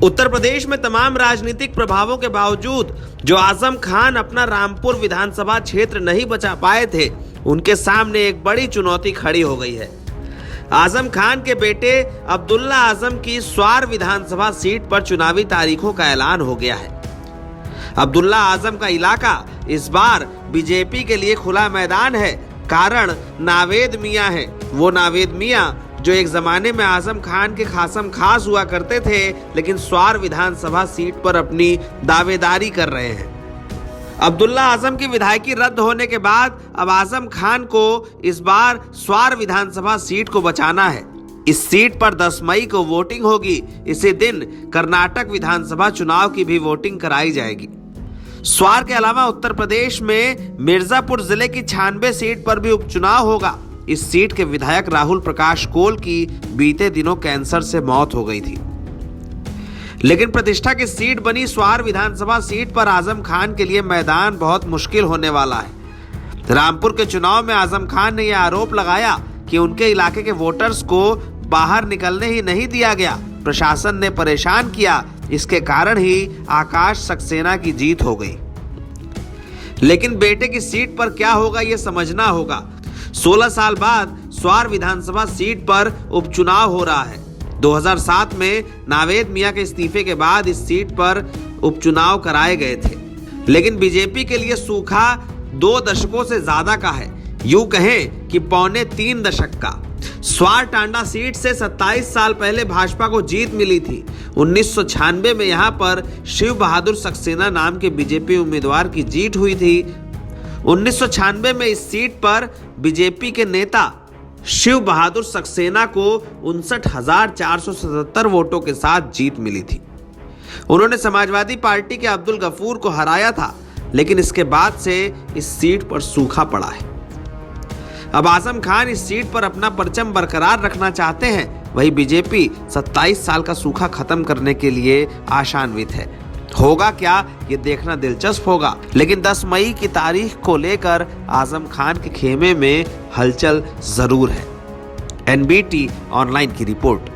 उत्तर प्रदेश में तमाम राजनीतिक प्रभावों के बावजूद जो आजम खान अपना रामपुर विधानसभा क्षेत्र नहीं बचा पाए थे, उनके सामने एक बड़ी चुनौती खड़ी हो गई है। आजम खान के बेटे अब्दुल्ला आजम की स्वार विधानसभा सीट पर चुनावी तारीखों का ऐलान हो गया है। अब्दुल्ला आजम का इलाका इस बार बीजेपी के लिए खुला मैदान है। कारण नावेद मियां है। वो नावेद मियां जो एक जमाने में आजम खान के खासम खास हुआ करते थे, लेकिन स्वार विधानसभा सीट पर अपनी दावेदारी कर रहे हैं। अब्दुल्ला आजम की विधायकी रद्द होने के बाद अब आजम खान को इस बार स्वार विधानसभा सीट को बचाना है। इस सीट पर 10 मई को वोटिंग होगी। इसी दिन कर्नाटक विधानसभा चुनाव की भी वोटिंग कराई जाएगी। स्वार के अलावा उत्तर प्रदेश में मिर्जापुर जिले की 96 सीट पर भी उपचुनाव होगा। इस सीट के विधायक राहुल प्रकाश कोल की बीते दिनों कैंसर से मौत हो गई थी, लेकिन प्रतिष्ठा की सीट बनी स्वार विधानसभा सीट पर आजम खान के लिए मैदान बहुत मुश्किल होने वाला है। रामपुर के चुनाव में आजम खान ने यह आरोप लगाया कि उनके इलाके के वोटर्स को बाहर निकलने ही नहीं दिया गया, प्रशासन ने परेशान किया। इसके कारण ही आकाश सक्सेना की जीत हो गई। लेकिन बेटे की सीट पर क्या होगा यह समझना होगा। 16 साल बाद स्वार विधानसभा सीट पर उपचुनाव हो रहा है। 2007 में नावेद मियां के इस्तीफे के बाद इस सीट पर उपचुनाव कराए गए थे, लेकिन बीजेपी के लिए सूखा 2 दशकों से ज्यादा का है, यूं कहें कि पौने 3 दशक का। स्वार टांडा सीट से 27 साल पहले भाजपा को जीत मिली थी। 1996 में यहां पर शिव बहादुर सक्सेना नाम के बीजेपी उम्मीदवार की जीत हुई थी। 1996 में इस सीट पर बीजेपी के नेता शिव बहादुर सक्सेना को 59,477 वोटों के साथ जीत मिली थी। उन्होंने समाजवादी पार्टी के अब्दुल गफूर को हराया था, लेकिन इसके बाद से इस सीट पर सूखा पड़ा है। अब आजम खान इस सीट पर अपना परचम बरकरार रखना चाहते हैं। वही बीजेपी 27 साल का सूखा खत्म करने के लिए आशान्वित है। होगा क्या ये देखना दिलचस्प होगा, लेकिन 10 मई की तारीख को लेकर आजम खान के खेमे में हलचल जरूर है। NBT ऑनलाइन की रिपोर्ट।